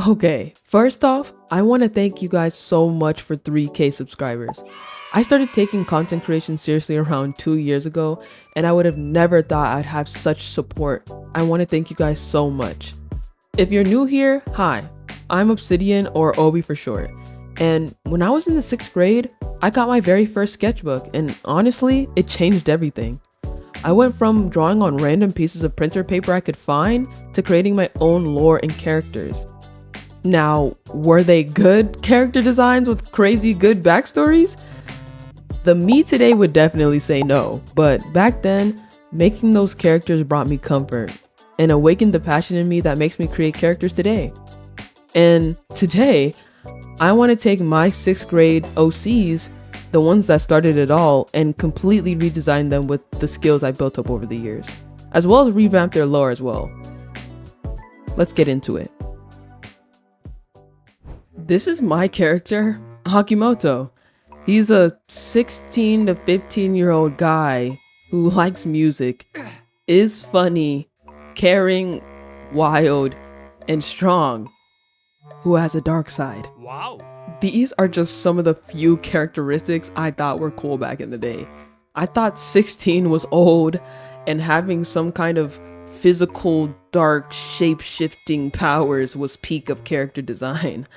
Okay, first off, I want to thank you guys so much for 3K subscribers. I started taking content creation seriously around 2 years ago, and I would have never thought I'd have such support. I want to thank you guys so much. If you're new here, hi, I'm Obsidian, or Obi for short. And when I was in the 6th grade, I got my very first sketchbook, and honestly, it changed everything. I went from drawing on random pieces of printer paper I could find to creating my own lore and characters. Now, were they good character designs with crazy good backstories? The me today would definitely say no, but back then, making those characters brought me comfort and awakened the passion in me that makes me create characters today. And today, I want to take my 6th grade OCs, the ones that started it all, and completely redesign them with the skills I built up over the years, as well as revamp their lore as well. Let's get into it. This is my character, Akimoto. He's a 16 to 15-year-old guy who likes music, is funny, caring, wild, and strong, who has a dark side. Wow. These are just some of the few characteristics I thought were cool back in the day. I thought 16 was old, and having some kind of physical, dark, shape-shifting powers was peak of character design.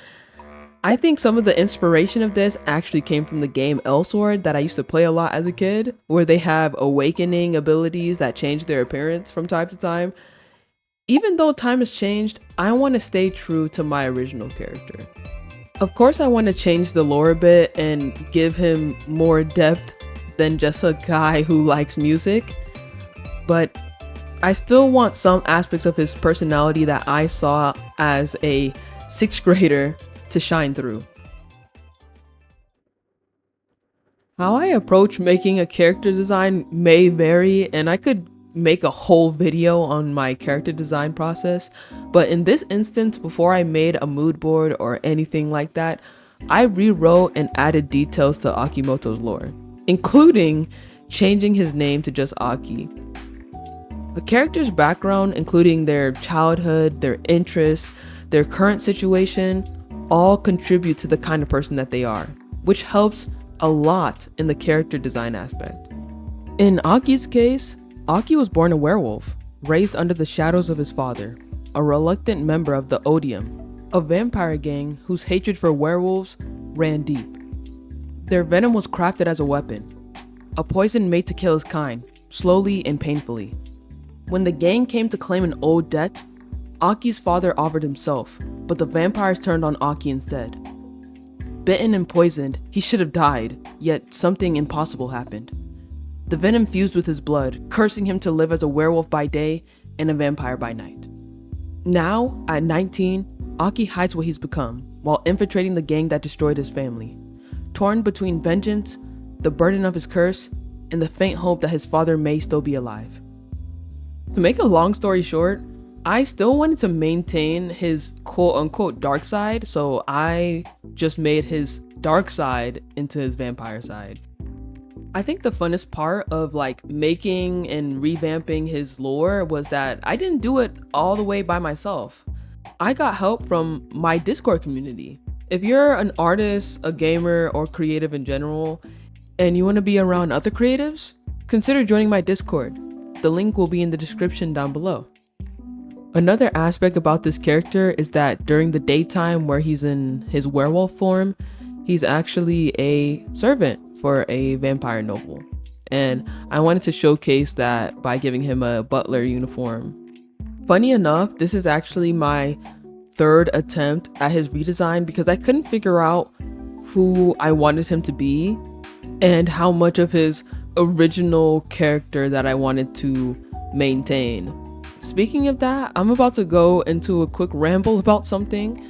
I think some of the inspiration of this actually came from the game Elsword that I used to play a lot as a kid, where they have awakening abilities that change their appearance from time to time. Even though time has changed, I want to stay true to my original character. Of course, I want to change the lore a bit and give him more depth than just a guy who likes music, but I still want some aspects of his personality that I saw as a 6th grader to shine through. How I approach making a character design may vary, and I could make a whole video on my character design process, but in this instance, before I made a mood board or anything like that, I rewrote and added details to Akimoto's lore, including changing his name to just Aki. A character's background, including their childhood, their interests, their current situation, all contribute to the kind of person that they are, which helps a lot in the character design aspect. In Aki's case, Aki was born a werewolf, raised under the shadows of his father, a reluctant member of the Odium, a vampire gang whose hatred for werewolves ran deep. Their venom was crafted as a weapon, a poison made to kill his kind, slowly and painfully. When the gang came to claim an old debt, Aki's father offered himself, but the vampires turned on Aki instead. Bitten and poisoned, he should have died, yet something impossible happened. The venom fused with his blood, cursing him to live as a werewolf by day and a vampire by night. Now, at 19, Aki hides what he's become, while infiltrating the gang that destroyed his family. Torn between vengeance, the burden of his curse, and the faint hope that his father may still be alive. To make a long story short, I still wanted to maintain his quote-unquote dark side, so I just made his dark side into his vampire side. I think the funnest part of making and revamping his lore was that I didn't do it all the way by myself. I got help from my Discord community. If you're an artist, a gamer, or creative in general, and you want to be around other creatives, consider joining my Discord. The link will be in the description down below. Another aspect about this character is that during the daytime where he's in his werewolf form, he's actually a servant for a vampire noble. And I wanted to showcase that by giving him a butler uniform. Funny enough, this is actually my 3rd attempt at his redesign because I couldn't figure out who I wanted him to be and how much of his original character that I wanted to maintain. Speaking of that, I'm about to go into a quick ramble about something,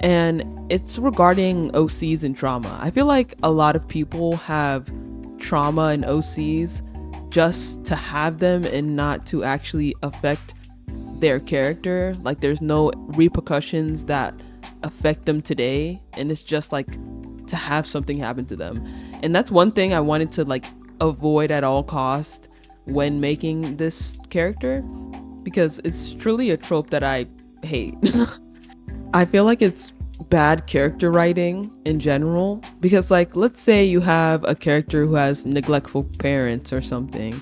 and it's regarding OCs and trauma. I feel like a lot of people have trauma and OCs just to have them and not to actually affect their character. Like there's no repercussions that affect them today, and it's just to have something happen to them. And that's one thing I wanted to avoid at all costs when making this character, because it's truly a trope that I hate. I feel like it's bad character writing in general because, like, let's say you have a character who has neglectful parents or something.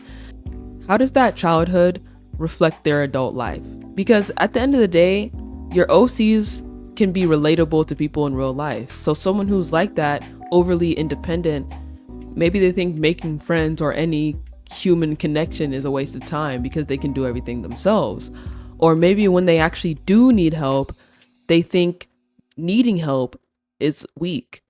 How does that childhood reflect their adult life? Because at the end of the day, your OCs can be relatable to people in real life. So someone who's like that, overly independent, maybe they think making friends or any human connection is a waste of time because they can do everything themselves. Or maybe when they actually do need help, they think needing help is weak.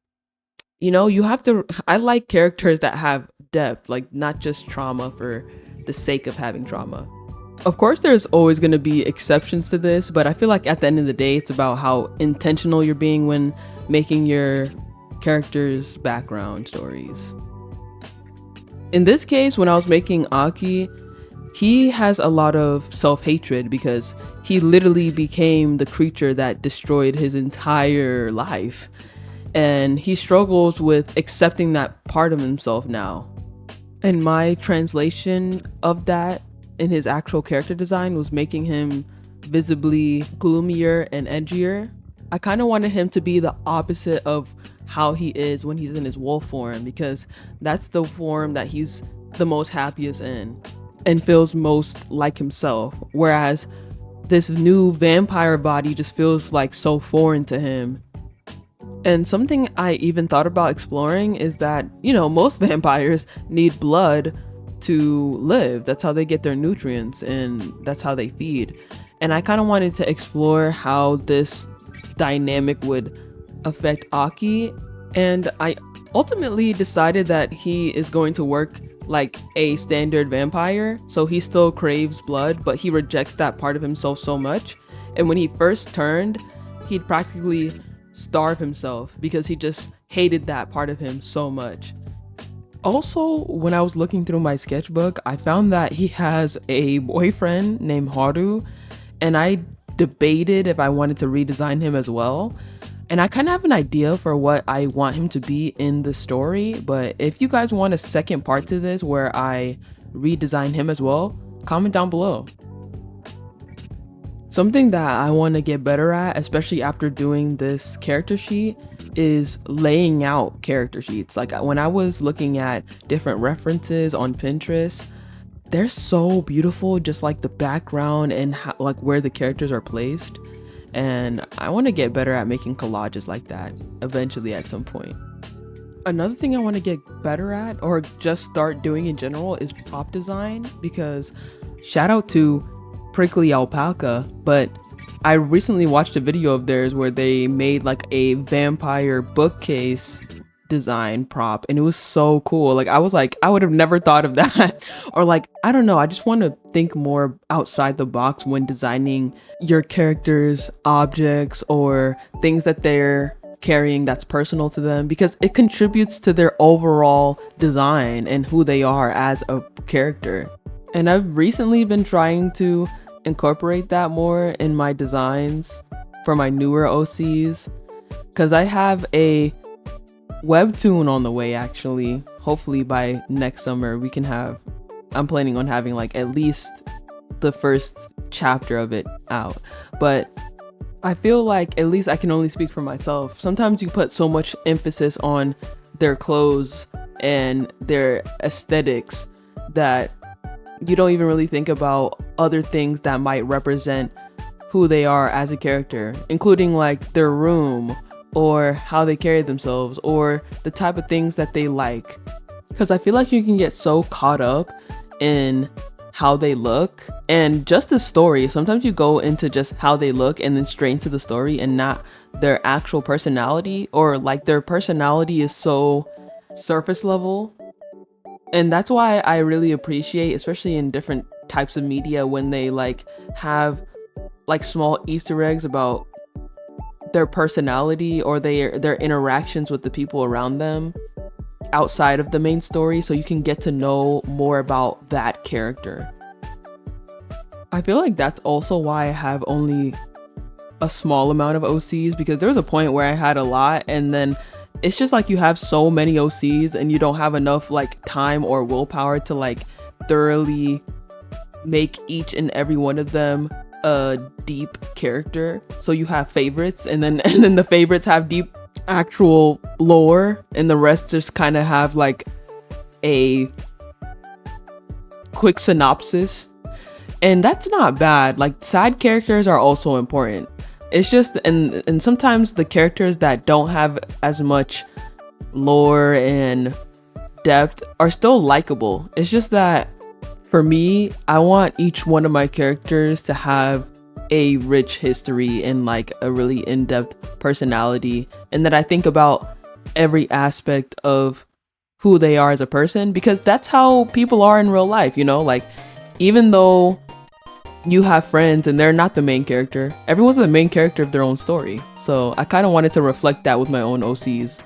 You know, you have to, I like characters that have depth, like not just trauma for the sake of having trauma. Of course, there's always going to be exceptions to this, but I feel like at the end of the day, it's about how intentional you're being when making your characters' background stories. In this case, when I was making Aki, he has a lot of self-hatred because he literally became the creature that destroyed his entire life. And he struggles with accepting that part of himself now. And my translation of that in his actual character design was making him visibly gloomier and edgier. I kind of wanted him to be the opposite of how he is when he's in his wolf form, because that's the form that he's the most happiest in and feels most like himself. Whereas this new vampire body just feels like so foreign to him. And something I even thought about exploring is that, you know, most vampires need blood to live. That's how they get their nutrients and that's how they feed. And I kind of wanted to explore how this dynamic would affect Aki. And I ultimately decided that he is going to work like a standard vampire. So he still craves blood, but he rejects that part of himself so much. And when he first turned, he'd practically starve himself because he just hated that part of him so much. Also, when I was looking through my sketchbook, I found that he has a boyfriend named Haru, and I debated if I wanted to redesign him as well. And I kind of have an idea for what I want him to be in the story, but if you guys want a second part to this where I redesign him as well, comment down below. Something that I want to get better at, especially after doing this character sheet, is laying out character sheets. Like when I was looking at different references on Pinterest, they're so beautiful, just like the background and how, like where the characters are placed. And I want to get better at making collages like that eventually at some point. Another thing I want to get better at, or just start doing in general, is prop design, because shout out to Prickly Alpaca, but I recently watched a video of theirs where they made like a vampire bookcase design prop, and it was so cool. Like I was like, I would have never thought of that. Or like, I don't know, I just want to think more outside the box when designing your characters' objects or things that they're carrying that's personal to them, because it contributes to their overall design and who they are as a character. And I've recently been trying to incorporate that more in my designs for my newer OCs, because I have a webtoon on the way actually. Hopefully by next summer we can have, I'm planning on having like at least the first chapter of it out. But I feel like, at least I can only speak for myself, sometimes you put so much emphasis on their clothes and their aesthetics that you don't even really think about other things that might represent who they are as a character, including like their room or how they carry themselves or the type of things that they like. Because I feel like you can get so caught up in how they look and just the story. Sometimes you go into just how they look and then straight into the story and not their actual personality, or like their personality is so surface level. And that's why I really appreciate, especially in different types of media, when they like have like small Easter eggs about their personality or their interactions with the people around them outside of the main story, so you can get to know more about that character. I feel like that's also why I have only a small amount of OCs, because there was a point where I had a lot, and then it's just like you have so many OCs and you don't have enough like time or willpower to like thoroughly make each and every one of them a deep character. So you have favorites, and then the favorites have deep actual lore, and the rest just kind of have like a quick synopsis. And that's not bad. Like, side characters are also important. It's just, and sometimes the characters that don't have as much lore and depth are still likable. It's just that for me, I want each one of my characters to have a rich history and like a really in-depth personality, and that I think about every aspect of who they are as a person, because that's how people are in real life, you know? Like, even though you have friends and they're not the main character, everyone's the main character of their own story. So I kind of wanted to reflect that with my own OCs.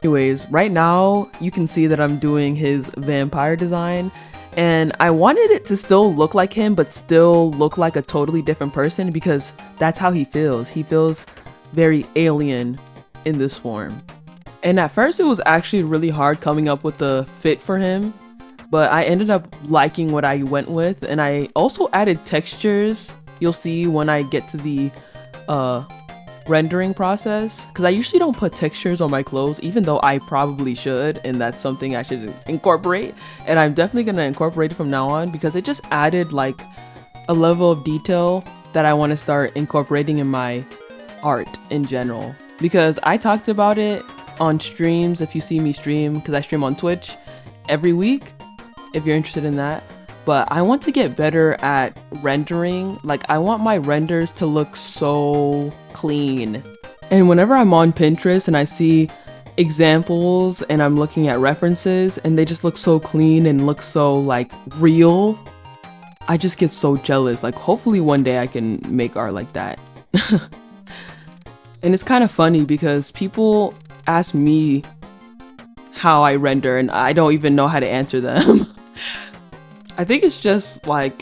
Anyways, right now you can see that I'm doing his vampire design, and I wanted it to still look like him but still look like a totally different person, because that's how he feels. He feels very alien in this form. And at first it was actually really hard coming up with the fit for him, but I ended up liking what I went with, and I also added textures. You'll see when I get to the rendering process, because I usually don't put textures on my clothes, even though I probably should, and that's something I should incorporate, and I'm definitely gonna incorporate it from now on, because it just added like a level of detail that I want to start incorporating in my art in general. Because I talked about it on streams, if you see me stream, because I stream on Twitch every week, if you're interested in that. But I want to get better at rendering. Like, I want my renders to look so clean. And whenever I'm on Pinterest and I see examples and I'm looking at references and they just look so clean and look so like real, I just get so jealous. Like, hopefully one day I can make art like that. And it's kind of funny because people ask me how I render and I don't even know how to answer them. I think it's just like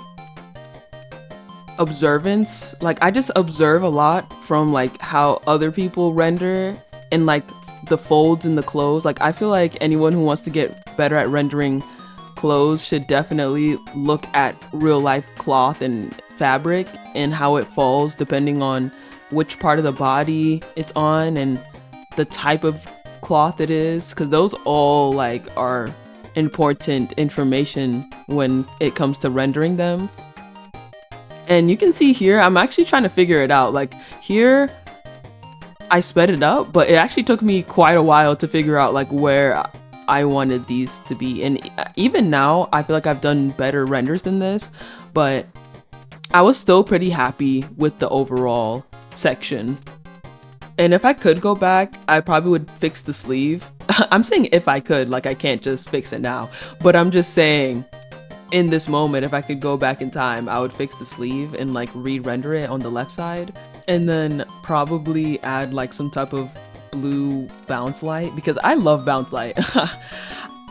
observance. Like, I just observe a lot from like how other people render and like the folds in the clothes. Like, I feel like anyone who wants to get better at rendering clothes should definitely look at real life cloth and fabric and how it falls depending on which part of the body it's on and the type of cloth it is, because those all like are important information when it comes to rendering them. And you can see here, I'm actually trying to figure it out. Like, here I sped it up, but it actually took me quite a while to figure out like where I wanted these to be. And even now I feel like I've done better renders than this, but I was still pretty happy with the overall section. And if I could go back, I probably would fix the sleeve. I'm saying if I could, like I can't just fix it now, but I'm just saying in this moment, if I could go back in time, I would fix the sleeve and like re-render it on the left side, and then probably add like some type of blue bounce light, because I love bounce light.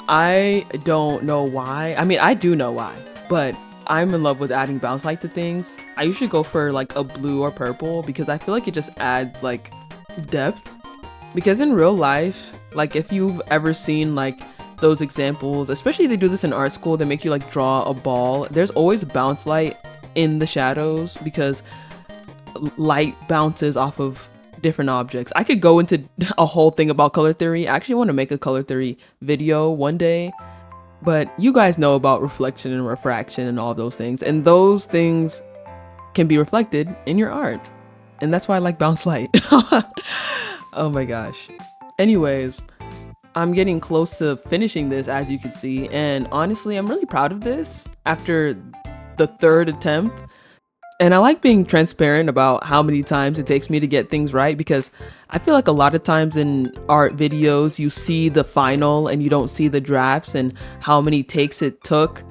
I don't know why. I mean, I do know why, but I'm in love with adding bounce light to things. I usually go for like a blue or purple because I feel like it just adds like depth. Because in real life, like if you've ever seen like those examples, especially they do this in art school, they make you like draw a ball, there's always bounce light in the shadows because light bounces off of different objects. I could go into a whole thing about color theory. I actually want to make a color theory video one day, but you guys know about reflection and refraction and all those things, and those things can be reflected in your art, and that's why I like bounce light. Oh my gosh. Anyways, I'm getting close to finishing this, as you can see, and honestly I'm really proud of this after the third attempt. And I like being transparent about how many times it takes me to get things right, because I feel like a lot of times in art videos you see the final and you don't see the drafts and how many takes it took.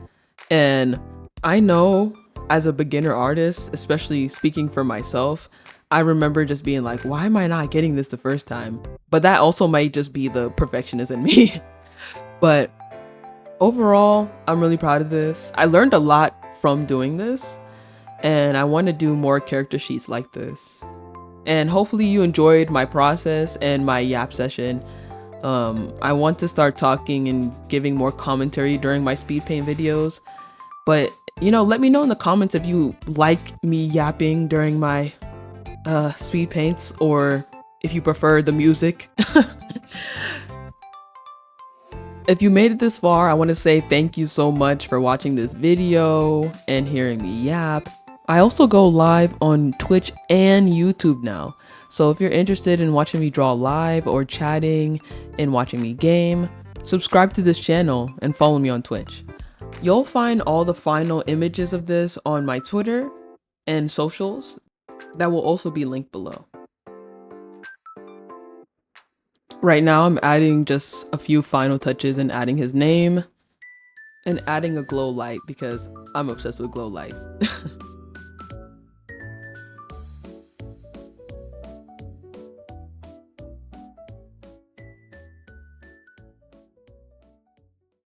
And I know as a beginner artist, especially speaking for myself, I remember just being like, why am I not getting this the first time? But that also might just be the perfectionist in me. But overall, I'm really proud of this. I learned a lot from doing this, and I want to do more character sheets like this. And hopefully you enjoyed my process and my yap session. I want to start talking and giving more commentary during my speed paint videos, but You know, let me know in the comments if you like me yapping during my speed paints, or if you prefer the music. If you made it this far, I want to say thank you so much for watching this video and hearing me yap. I also go live on Twitch and YouTube now. So if you're interested in watching me draw live or chatting and watching me game, subscribe to this channel and follow me on Twitch. You'll find all the final images of this on my Twitter and socials that will also be linked below. Right now I'm adding just a few final touches and adding his name and adding a glow light because I'm obsessed with glow light.